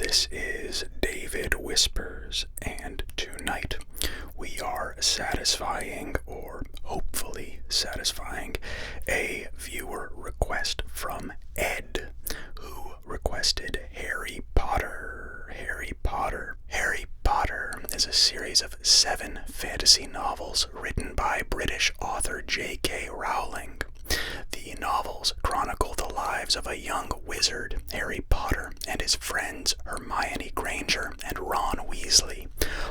This is David Whispers, and tonight we are satisfying, or hopefully satisfying, a viewer request from Ed, who requested Harry Potter. Harry Potter is a series of 7 fantasy novels written by British author J.K. Rowling. The novels chronicle the lives of a young wizard, Harry Potter, and his friends Hermione Granger and Ron Weasley,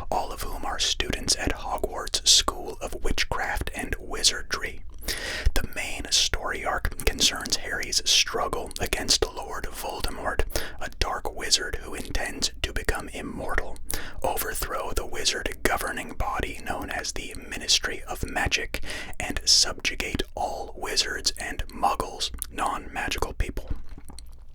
all of whom are students at Hogwarts School of Witchcraft and Wizardry. The main story arc concerns Harry's struggle against Lord Voldemort, a dark wizard who intends to become immortal, overthrow the wizard governing body known as the Ministry of Magic, and subjugate all wizards and muggles, non-magical people.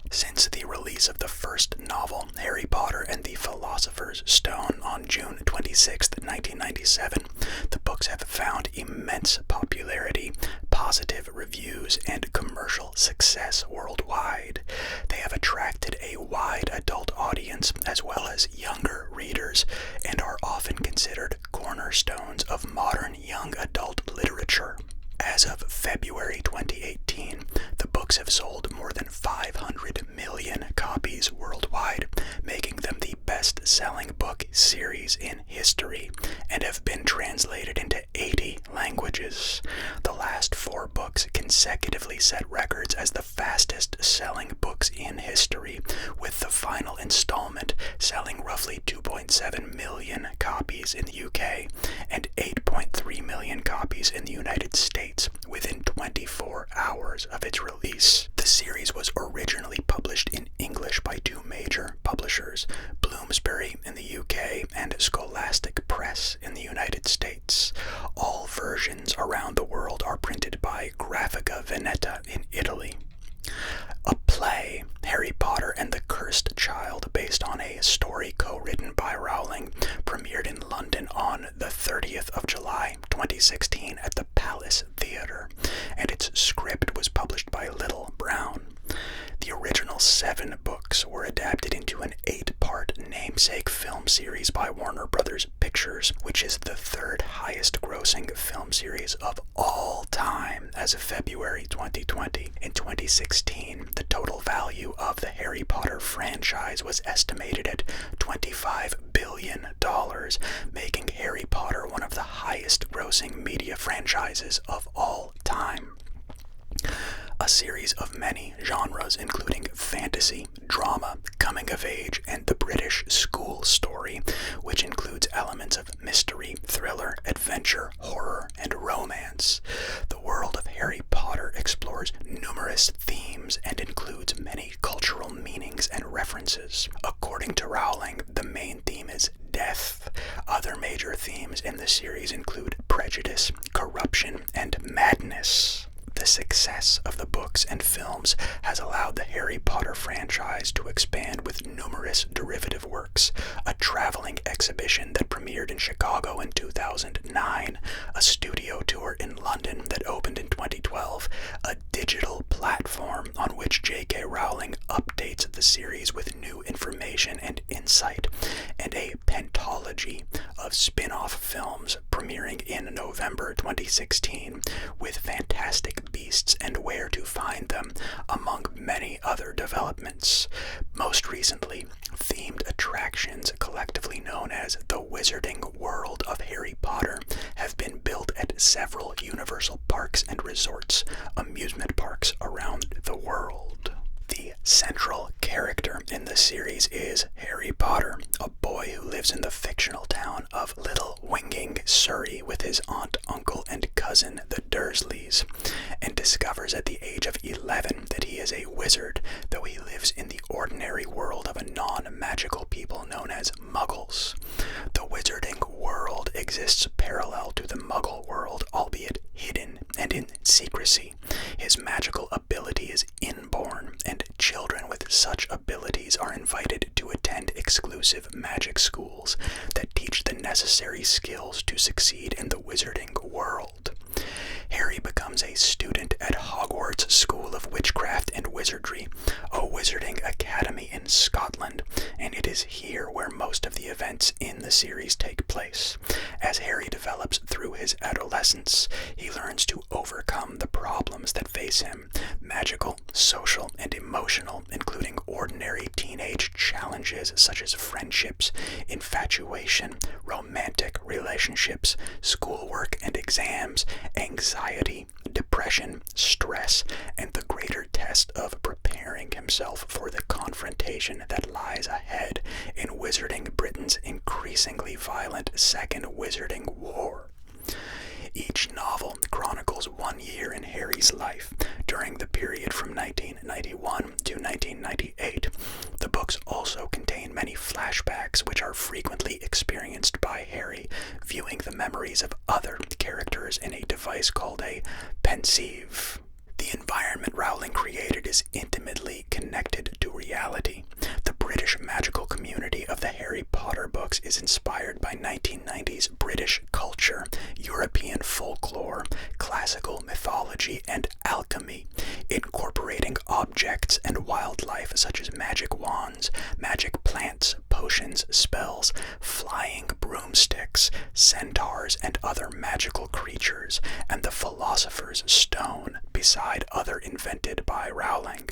Since the release of the first novel, Harry Potter and the Philosopher's Stone, on June 26, 1997, the books have found immense popularity, positive reviews, and commercial success worldwide. They have attracted a wide adult audience as well as younger readers, and are often considered cornerstones of modern young adult literature. As of February 2018, the books have sold more than 500 million copies worldwide, making them the best-selling book series in history, and have been translated into 80 languages. The last 4 books consecutively set records as the fastest-selling books in history, with the final installment selling roughly 2.7 million copies in the UK and 8.3 million copies in the United States within 24 hours of its release. The series was originally published in English by 2 major publishers, Bloomsbury in the UK and Scholastic Press in the United States. All versions around the world are printed by Grafica Veneta in Italy. A play, Harry Potter and the Cursed Child, based on a story co-written by Rowling, premiered in London on the 30th of July 2016 at the Palace Theatre, and its script was published by Little Brown. The original 7 books were adapted into an 8-part namesake film series by Warner Brothers Pictures, which is the 3rd highest grossing film series of all time as of February 2020. In 2016, the total value of the Harry Potter franchise was estimated at $25 billion, making Harry Potter one of the highest grossing media franchises of all time. A series of many genres, including fantasy, drama, coming of age, and the British school story, which includes elements of mystery, thriller, adventure, horror, and romance. The world of Harry Potter explores numerous themes and includes many cultural meanings and references. According to Rowling, the main theme is death. Other major themes in the series include prejudice, corruption, and madness. The success of the books and films has allowed the Harry Potter franchise to expand with numerous derivative works, a traveling exhibition that premiered in Chicago in 2009, a studio tour in London that opened in 2012, a digital platform on which J.K. Rowling updates the series with new information and insight, and a pentology of spin-off films premiering in November 2016 with Fantastic Beasts and Where to Find Them, among many other developments. Most recently, themed attractions collectively known as the Wizarding World of Harry Potter have been built at several Universal parks and resorts, amusement parks around the world. The central character in the series is Harry Potter, a boy who lives in the fictional town of Little Winging, Surrey, with his aunt, uncle, and cousin, the Dursleys, and discovers at the age of 11 that he is a wizard, though he lives in the ordinary world of a non-magical people known as Muggles. The Wizarding World exists parallel to the Muggle world, albeit hidden and in secrecy. His magical ability is inborn, and children with such abilities are invited to attend exclusive magic schools that teach the necessary skills to succeed in the wizarding world. Harry becomes a student at Hogwarts School of Witchcraft and Wizardry, a wizarding academy in Scotland, and it is here where most of the events in the series take place. As Harry develops through his adolescence, he learns to overcome the problems that face him, magical, social, and emotional, including ordinary teenage challenges such as friendships, infatuation, romantic relationships, schoolwork and exams, anxiety, depression, stress, and the greater test of preparing himself for the confrontation that lies ahead in Wizarding Britain's increasingly violent Second Wizarding War. Each novel chronicles 1 year in Harry's life during the period from 1991 to 1998. The books also contain many flashbacks which are frequently experienced by Harry, viewing the memories of other characters in a device called a pensieve. The environment Rowling created is intimately connected to reality. The British magical community of the Harry Potter books is inspired by 1990s British culture, European folklore, classical mythology, and alchemy, incorporating objects and wildlife such as magic wands, magic plants, potions, spells, flying broomsticks, centaurs, and other magical creatures, and the Philosopher's Stone, beside other invented by Rowling.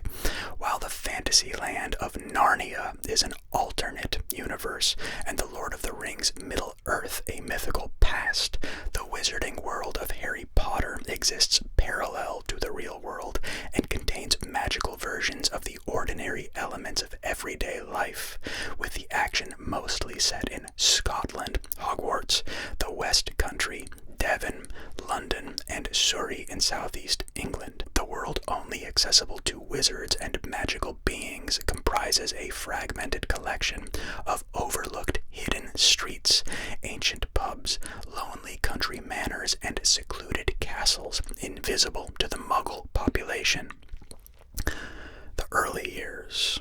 While the fantasy land of Narnia is an alternate universe, and the Lord of the Rings Middle-earth a mythical past, the wizarding world of Harry Potter exists parallel to the real world and contains magical versions of the ordinary elements of everyday life, with the action mostly set in Scotland, Hogwarts, the West Country, Devon, London, and Surrey in southeast England. The world only accessible to wizards and magical beings comprises a fragmented collection of overlooked hidden streets, ancient pubs, lonely country manors, and secluded castles invisible to the Muggle population. The early years.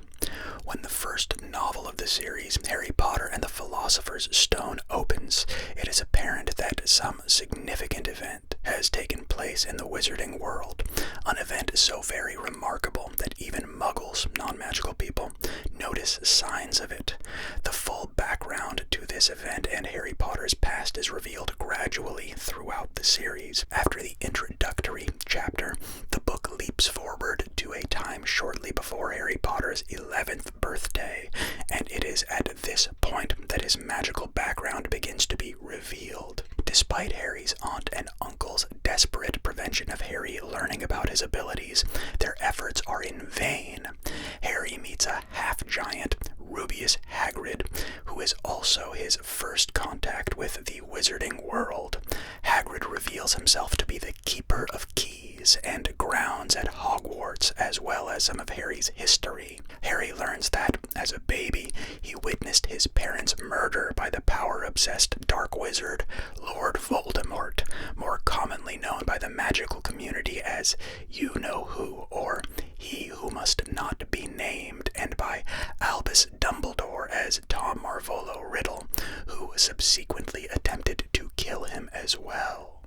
When the first novel of the series, Harry Potter and the Philosopher's Stone, opens, it is apparent that some significant event has taken place in the wizarding world, an event so very remarkable that even Muggles, non-magical people, notice signs of it. The full background to this event and Harry Potter's past is revealed gradually throughout the series. After the introductory chapter, the book leaps forward to a time shortly before Harry Potter's 11th birthday, and it is at this point that his magical background begins to be revealed. Despite Harry's aunt and uncle's desperate prevention of Harry learning about his abilities, their efforts are in vain. Harry meets a half-giant, Rubius Hagrid, who is also his first contact with the wizarding world. Hagrid reveals himself to be the keeper of keys and grounds at Hogwarts, as well as some of Harry's history. Harry learns that, as a baby, he witnessed his parents' murder by the power-obsessed dark wizard, Lord Voldemort, more commonly known by the magical community as You-Know-Who, or He Who Must Not Be Named, and by Albus Dumbledore as Tom Marvolo Riddle, who subsequently attempted to kill him as well.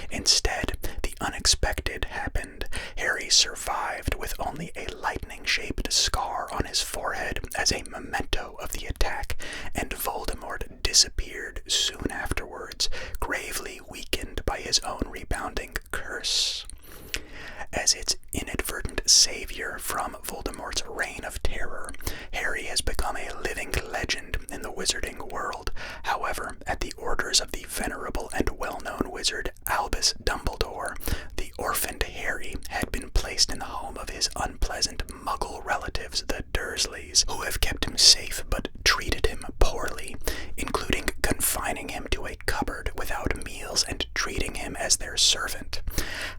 Instead, the unexpected happened. Harry survived with only a lightning-shaped scar on his forehead as a memento of the attack, and Voldemort disappeared soon afterwards, gravely weakened by his own rebounding curse. As its inadvertent savior from Voldemort's reign of terror, Harry has become a living legend in the wizarding world. However, at the orders of the venerable and well-known wizard Albus Dumbledore, the orphaned Harry had been placed in the home of his unpleasant Muggle relatives, the Dursleys, who have kept him safe but treated him poorly, including confining him to a cupboard without meals and treating him as their servant.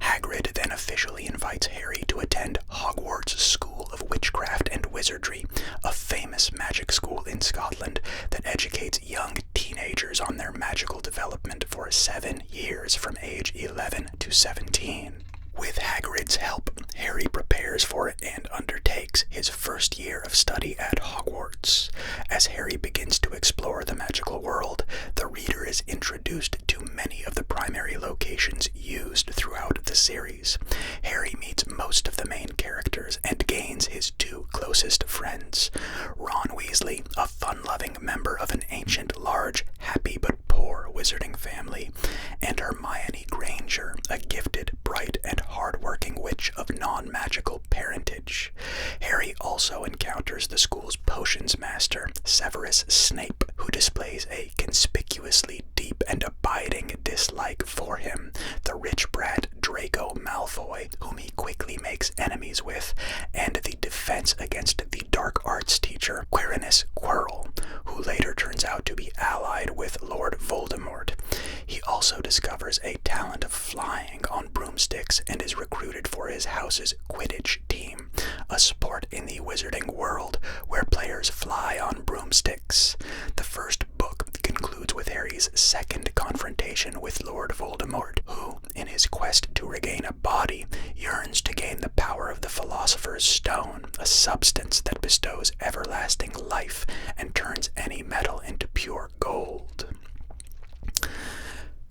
Hagrid then officially invites Harry to attend Hogwarts School of Witchcraft and Wizardry, a famous magic school in Scotland that educates young teenagers on their magical development for 7 years from age 11 to 17. With Hagrid's help, Harry prepares for and undertakes his first year of study at Hogwarts. As Harry begins to explore the magical world, the reader is introduced to many of the primary locations used throughout the series. Harry meets most of the main characters and gains best friends. Ron Weasley, a fun-loving member of an ancient, large, happy but poor wizarding family, and Hermione Granger, a gifted, bright, and hard-working witch of non-magical parentage. Harry also encounters the school's potions master, Severus Snape, who displays a conspicuously deep and abiding dislike for him, the rich brat Draco Malfoy, whom he quickly makes enemies with, and the defense against the dark arts teacher, Quirinus Quirrell, who later turns out to be allied with Lord Voldemort. He also discovers a talent of flying on broomsticks and is recruited for his house's Quidditch team, a sport in the wizarding world where players fly on broomsticks. The first book concludes with Harry's second confrontation with Lord Voldemort, who, in his quest to regain a body, yearns to gain the power of the Philosopher's Stone, a substance that bestows everlasting life and turns any metal into pure gold.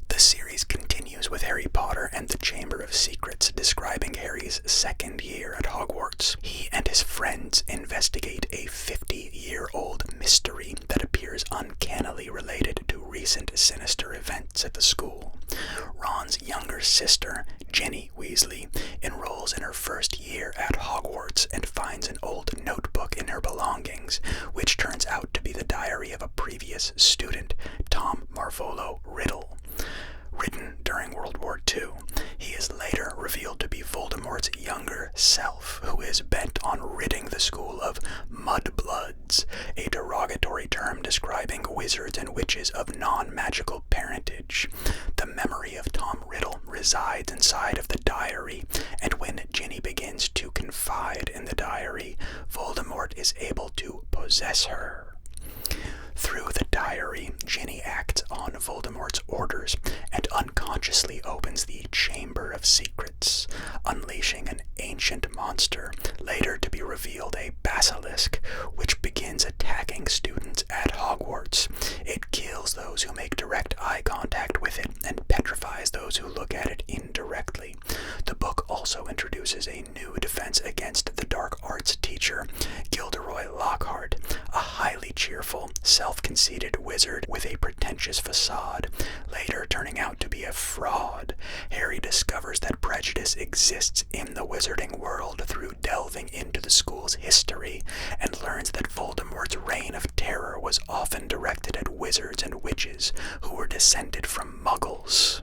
The series continues with Harry Potter and the Chamber of Secrets, describing Harry's second year at Hogwarts. He and his friends investigate a 50-year-old mystery that appears uncannily related to recent sinister events at the school. Ron's younger sister, Ginny Weasley, enrolls in her first year at Hogwarts and finds an old notebook in her belongings, which turns out to be the diary of a previous student, Tom Marvolo Riddle. Written during World War II, he is later revealed to be Voldemort's younger self, who is bent on ridding the school of mudbloods, a derogatory term describing wizards and witches of non-magical parentage. The memory of Tom Riddle resides inside of the diary, and when Ginny begins to confide in the diary, Voldemort is able to possess her. Through the diary, Ginny acts on Voldemort's orders and unconsciously opens the Chamber of Secrets, unleashing an ancient monster, later to be revealed a basilisk, which begins attacking students at Hogwarts. It kills those who make direct eye contact with it and petrifies those who look at it indirectly. The book also introduces a new defense against the dark arts teacher, Gilderoy Lockhart, a highly cheerful, self-conceited wizard with a pretentious facade, later turning out to be a fraud. Harry discovers that prejudice exists in the wizarding world through delving into the school's history, and learns that Voldemort's reign of terror was often directed at wizards and witches who were descended from muggles.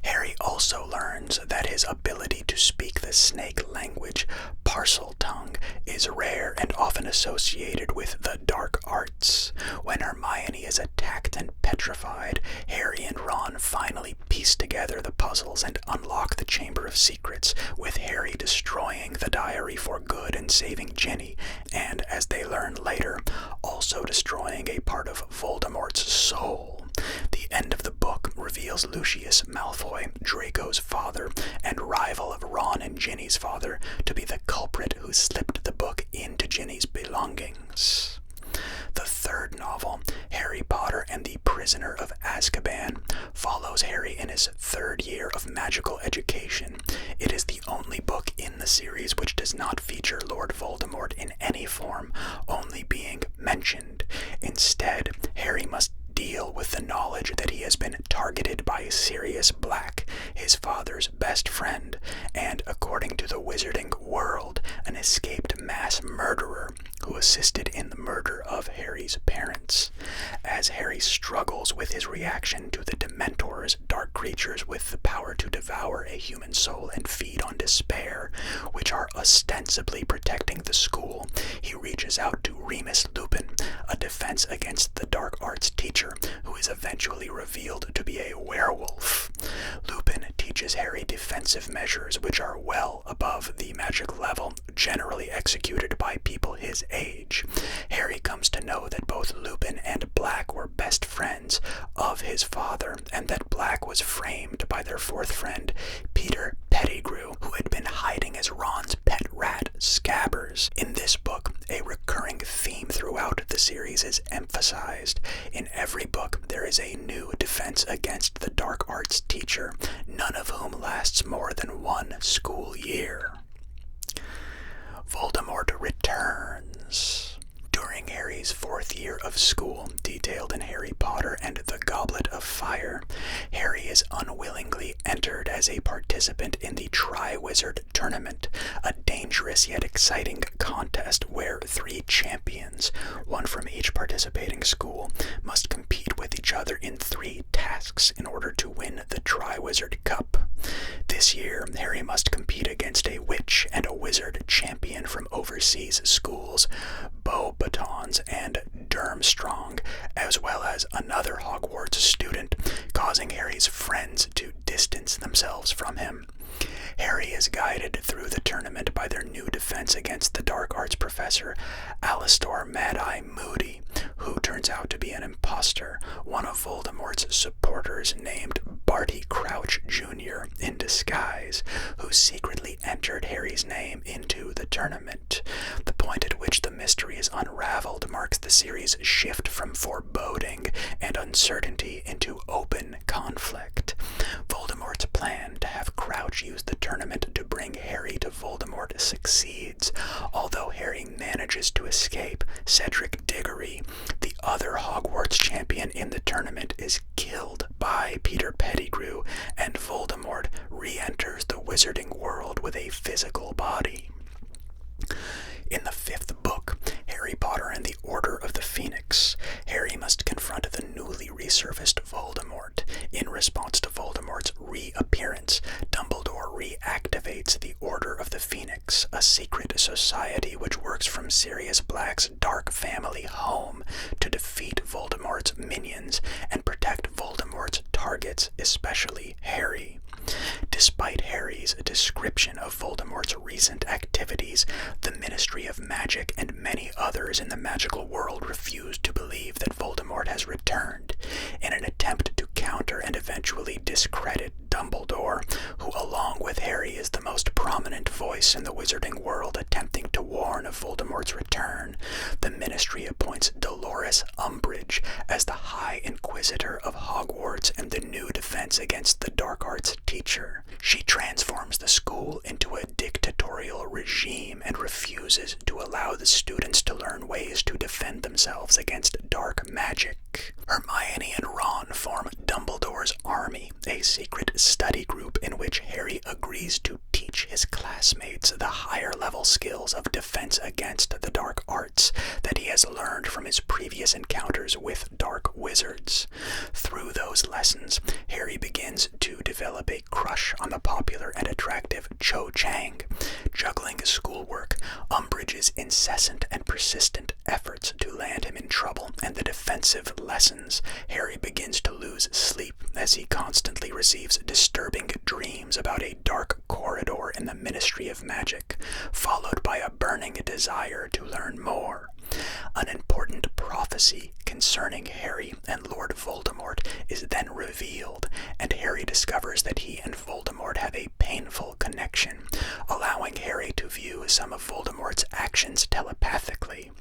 Harry also learns that his ability to speak the snake language, Parseltongue, is rare and often associated with the dark arts. When Hermione is attacked and petrified, Harry and Ron finally piece together the puzzles and unlock the Chamber of Secrets, with Harry destroying the diary for good and saving Ginny, and, as they learn later, also destroying a part of Voldemort's soul. The end of the book reveals Lucius Malfoy, Draco's father and rival of Ron and Ginny's father, to be the culprit who slipped the book into Ginny's belongings. The third novel, Harry Potter and the Prisoner of Azkaban, follows Harry in his third year of magical education. It is the only book in the series which does not feature Lord Voldemort in any form, only being mentioned. Instead, Harry must deal with the knowledge that he has been targeted by Sirius Black, his father's best friend, and, according to the wizarding world, an escaped mass murderer who assisted in the murder of Harry's parents. As Harry struggles with his reaction to the Dementors, dark creatures with the power to devour a human soul and feed on despair, which are ostensibly protecting the school, he reaches out to Remus Lupin, a defense against the dark arts teacher, who is eventually revealed to be a werewolf. Lupin teaches Harry defensive measures which are well above the magic level generally executed by people his age. Harry comes to know that both Lupin and Black were best friends of his father, and that Black was framed by their fourth friend, Peter Pettigrew, who had been hiding as Ron's pet rat, Scabbers. In this book, a recurring theme throughout the series is emphasized. In every book, there is a new defense against the dark arts teacher, none of whom lasts more than one school year. Voldemort Returns. During Harry's 4th year of school, detailed in Harry Potter and the Goblet of Fire, Harry is unwillingly entered as a participant in the Triwizard Tournament, a dangerous yet exciting contest where 3 champions, one from each participating school, must compete with each other in 3 tasks in order to win the Triwizard Cup. This year, Harry must compete against a witch and a wizard champion from overseas schools, Beauxbatons and Durmstrang, as well as another Hogwarts student, causing Harry's friends to distance themselves from him. Harry is guided through the tournament by their new defense against the dark arts professor, Alastor Mad-Eye Moody, who turns out to be an imposter, one of Voldemort's supporters named Barty Crouch Jr. in disguise, who secretly entered Harry's name into the tournament. The point at which the mystery is unraveled marks the series' shift from foreboding and uncertainty into open conflict. Voldemort's plan to have Crouch use the tournament to bring Harry to Voldemort succeeds. Although Harry manages to escape, Cedric Diggory, the other Hogwarts champion in the tournament, is killed by Peter Pettigrew, and Voldemort re-enters the wizarding world with a physical body. In the 5th book, Harry Potter and the Order of the Phoenix, Harry must confront the newly resurfaced Voldemort. In response to Voldemort's reappearance, Dumbledore reactivates the Order of the Phoenix, a secret society which works from Sirius Black's dark family home to defeat Voldemort's minions and protect Voldemort's targets, especially Harry. Despite Harry's description of Voldemort's recent activities, the Ministry of Magic and many others in the magical world refuse to believe that Voldemort has returned. In an attempt to counter and eventually discredit Dumbledore, who along with Harry is the most prominent voice in the wizarding world attempting to warn of Voldemort's return, the Ministry appoints Dolores Umbridge as the High Inquisitor of Hogwarts and the new defense against the dark arts teacher. She transforms the school into a dictatorial regime and refuses to allow the students to learn ways to defend themselves against dark magic. Hermione and Ron form Dumbledore's Army, a secret study group in which Harry agrees to teach his classmates the higher-level skills of defense against the dark arts that he has learned from his previous encounters with dark wizards. Through those lessons, Harry begins to develop a crush on the popular and attractive Cho Chang. Juggling schoolwork, Umbridge's incessant and persistent efforts to land him in trouble, and the defensive lessons, Harry begins to lose sleep as he constantly receives disturbing dreams about a dark corridor in the Ministry of Magic, followed by a burning desire to learn more. An important prophecy concerning Harry and Lord Voldemort is then revealed, and Harry discovers that he and Voldemort have a painful connection, allowing Harry to view some of Voldemort's actions telepathically.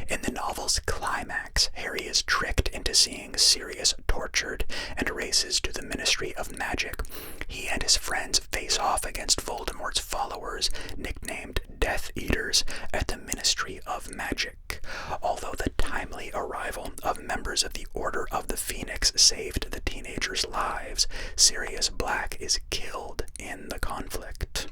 In the novel's climax, Harry is tricked into seeing Sirius tortured and races to the Ministry of Magic. He and his friends face off against Voldemort's followers, nicknamed Death Eaters, at the Ministry of Magic. Although the timely arrival of members of the Order of the Phoenix saved the teenagers' lives, Sirius Black is killed in the conflict.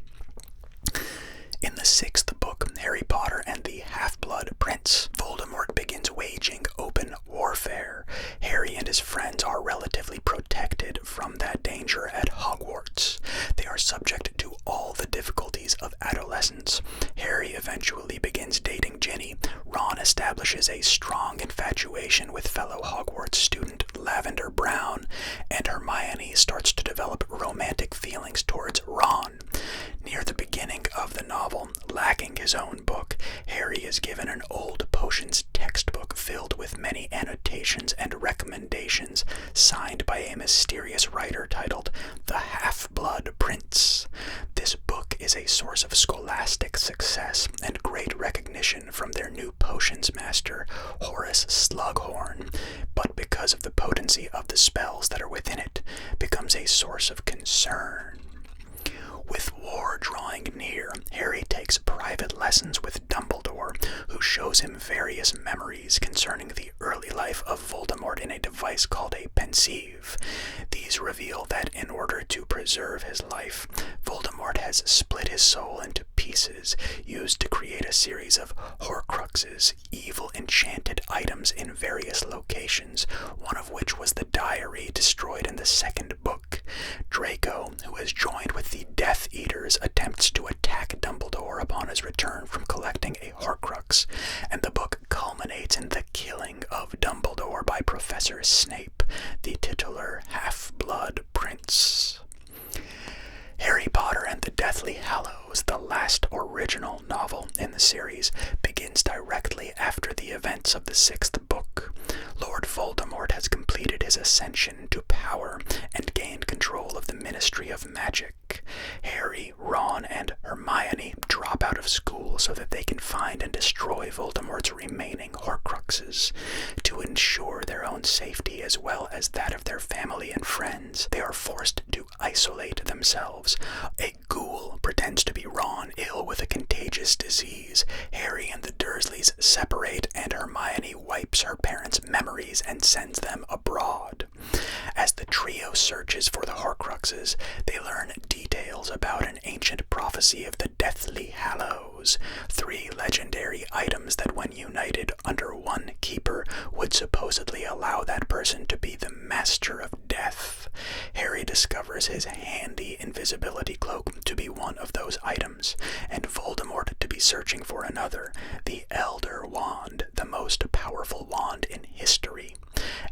In the 6th book, Harry Potter and the Half-Blood Prince, Voldemort begins waging open warfare. Harry and his friends are relatively protected from that danger at Hogwarts. They are subject to all the difficulties of adolescence. Harry eventually begins dating Ginny. Ron establishes a strong infatuation with fellow Hogwarts student Lavender Brown, and Hermione starts to develop romantic feelings towards Ron. Near the beginning of the novel, lacking his own book, Harry is given an old potions textbook filled with many annotations and recommendations signed by a mysterious writer titled The Half-Blood Prince. This book is a source of scholastic success and great recognition from their new potions master, Horace Slughorn, but because of the potency of the spells that are within it, becomes a source of concern. With war drawing near, Harry takes private lessons with Dumbledore, who shows him various memories concerning the early life of Voldemort in a device called a pensieve. These reveal that in order to preserve his life, Voldemort has split his soul into pieces used to create a series of Horcruxes, evil enchanted items in various locations, one of which was the diary destroyed in the second book. Draco, who has joined with the Death Eaters, attempts to attack Dumbledore upon his return from collecting a Horcrux, and the book culminates in the killing of Dumbledore by Professor Snape, the titular Half-Blood Prince. Harry Potter and the Deathly Hallows, the last original novel in the series, begins directly after the events of the sixth book. Lord Voldemort has completed his ascension to power and gained control of the Ministry of Magic. Harry, Ron, and Hermione drop out of school so that they can find and destroy Voldemort's remaining Horcruxes. To ensure their own safety as well as that of their family and friends, they are forced to isolate themselves. A ghoul pretends to be Ron, ill with a contagious disease. Harry and the Dursleys separate, and Hermione wipes her parents' memories and sends them abroad. As the trio searches for the Horcruxes, they learn details about an ancient prophecy of the Deathly Hallows, 3 legendary items that when united under one keeper would supposedly allow that person to be the master of death. Harry discovers his handy invisibility cloak to be one of those items, and Voldemort to be searching for another, the Elder Wand, the most powerful wand in history.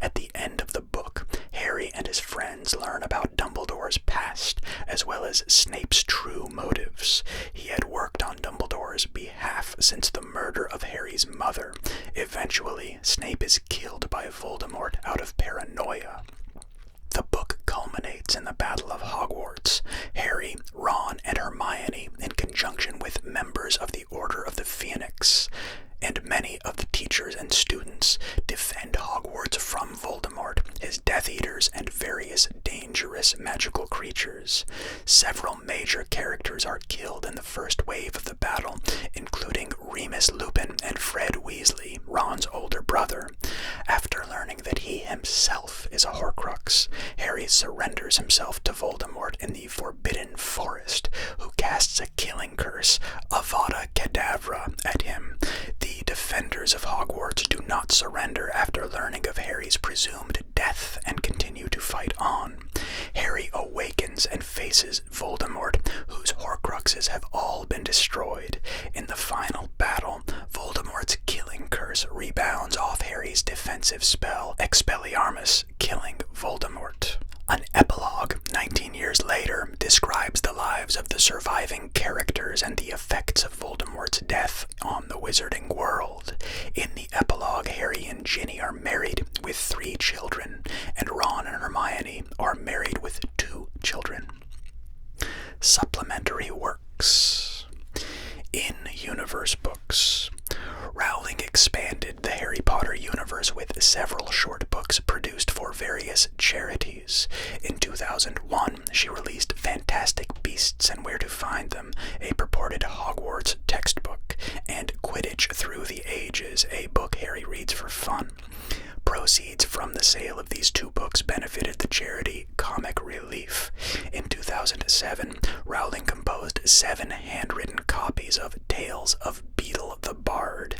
At the end of the book, Harry and his friends learn about Dumbledore's past, as well as Snape's true motives. He had worked on Dumbledore's behalf since the murder of Harry's mother. Eventually, Snape is killed by Voldemort out of paranoia. The book culminates in the Battle of Hogwarts. Harry, Ron, and Hermione, in conjunction with members of the Order of the Phoenix, and many of the teachers and students, defend Hogwarts from Voldemort, his Death Eaters, and various dangerous magical creatures. Several major characters are killed in the first wave of the battle, including Remus Lupin and Fred Weasley, Ron's older brother. After learning that he himself is a Horcrux, Harry surrenders himself to Voldemort in the Forbidden Forest, who casts a killing curse, Avada Kedavra, at him. The defenders of Hogwarts do not surrender after learning of Harry's presumed death and continue to fight on. Harry awakens and faces Voldemort, whose Horcruxes have all been destroyed. In the final battle, Voldemort's killing curse rebounds off Harry's defensive spell, Expelliarmus, killing Voldemort. An epilogue, 19 years later, describes the lives of the surviving characters and the effects of Voldemort's death on the wizarding world. In the epilogue, Harry and Ginny are married with 3 children, and Ron and Hermione are married with 2 children. Supplementary works. In-universe books. Rowling expanded the Harry Potter universe with several short books produced for various charities. In 2001, she released Fantastic Beasts and Where to Find Them, a purported Hogwarts textbook, and Quidditch Through the Ages, a book Harry reads for fun. Proceeds from the sale of these 2 books benefited the charity Comic Relief. In 2007, Rowling composed 7 handwritten copies of Tales of Beedle the Bard,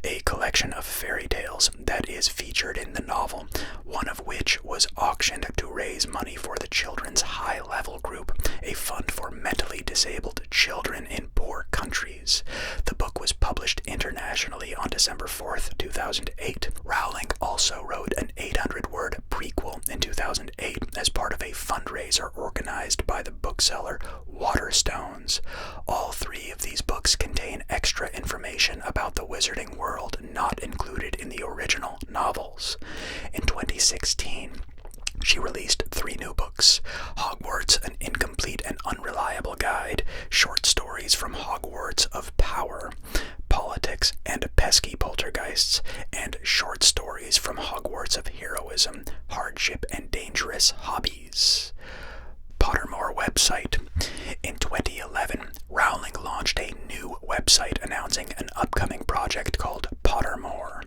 a collection of fairy tales that is featured in the novel, one of which was auctioned to raise money for the Children's High Level Group, a fund for mentally disabled children in poor countries. The book was published internationally on December 4th, 2008. Rowling also wrote an 800-word prequel in 2008 as part of a fundraiser organized by the bookseller Waterstones. All 3 of these books contain extra information about the wizarding world not included in the original novels. In 2016, she released 3 new books: Hogwarts, an incomplete and unreliable guide, short stories from Hogwarts of Power, Politics and Pesky Poltergeists, and short stories from Hogwarts of Heroism, Hardship and Dangerous Hobbies. Pottermore website. In 2011, Rowling launched a new website announcing an upcoming project called Pottermore.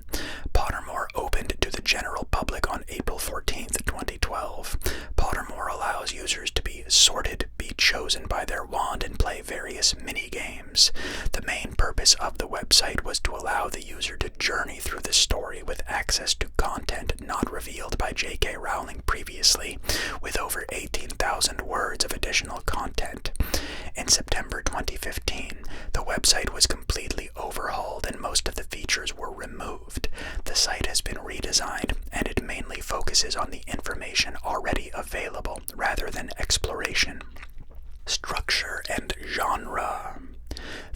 Pottermore opened to the general public on April 14th, 2012. Pottermore allows users to be sorted, be chosen by their wand, and play various mini-games. The main purpose of the website was to allow the user to journey through the story with access to content not revealed by J.K. Rowling previously, with over 18,000 words of additional content. In September 2015, the website was completely overhauled and most of the features were removed. The site has been redesigned, and it mainly focuses on the information already available rather than exploration. Structure and genre.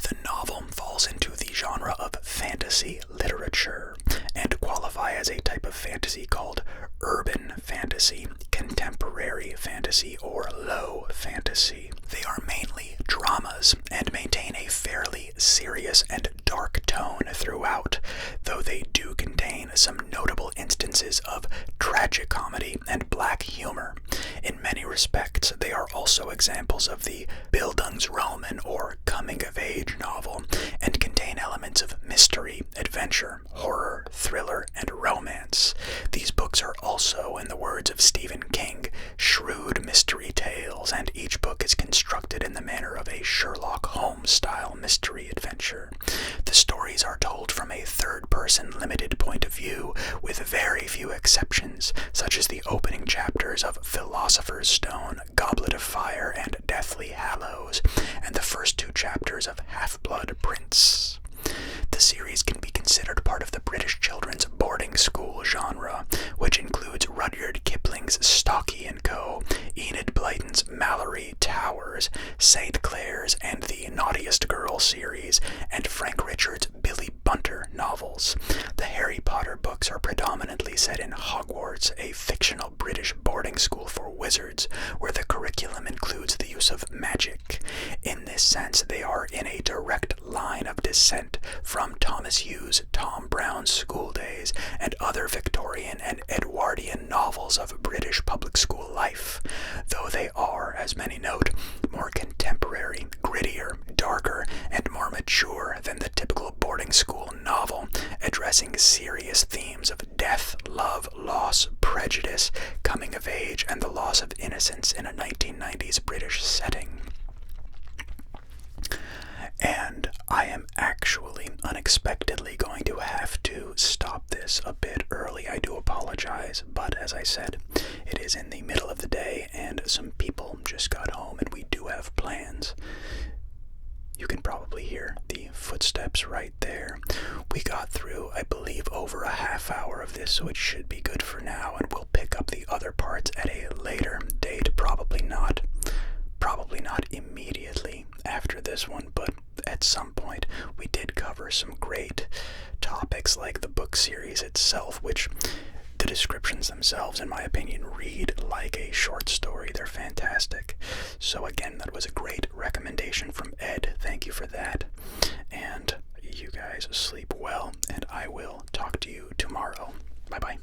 The novel falls into the genre of fantasy literature and qualify as a type of fantasy called urban fantasy, contemporary fantasy, or low fantasy. They are mainly dramas and maintain a fairly serious and dark tone throughout, though they do contain some notable instances of tragic comedy and black humor. In many respects, they are also examples of the Bildungsroman or coming-of-age novel and contain elements of mystery, adventure, horror, thriller, and romance. These books are also, in the words of Stephen King, shrewd mystery tales, and each book is constructed in the manner of a Sherlock Holmes-style mystery adventure. The stories are told from a third-person limited point of view, with very few exceptions, such as the opening chapters of Philosopher's Stone, Goblet of Fire, and Deathly Hallows, and the first two chapters of Half-Blood Prince. The series can be considered part of the British children's boarding school genre, which includes Rudyard Kipling's Stocky & Co., Enid Blyton's Mallory Towers, St. Clair's and the Naughtiest Girl series, and Frank Richards' Billy Bunter novels. The Harry Potter books are predominantly set in Hogwarts, a fictional British boarding school for wizards, where the curriculum includes the use of magic. In this sense, they are in a direct line of descent from Thomas Hughes' Tom Brown's School Days and other Victorian and Edwardian novels of British public school life, though they are, as many note, more contemporary, grittier, darker, and more mature than the typical boarding school novel, addressing serious themes of death, love, loss, prejudice, coming of age, and the loss of innocence in a 1990s British setting. And I am actually unexpectedly going to have to stop this a bit early. I do apologize, but as I said, it is in the middle of the day and some people just got home and we do have plans. You can probably hear the footsteps right there. We got through, I believe, over a half hour of this, so it should be good for now, and we'll pick up the other parts at a later date. Probably not immediately after this one, but at some point. We did cover some great topics like the book series itself, which the descriptions themselves, in my opinion, read like a short story. They're fantastic. So again, that was a great recommendation from Ed. Thank you for that. And you guys sleep well, and I will talk to you tomorrow. Bye-bye.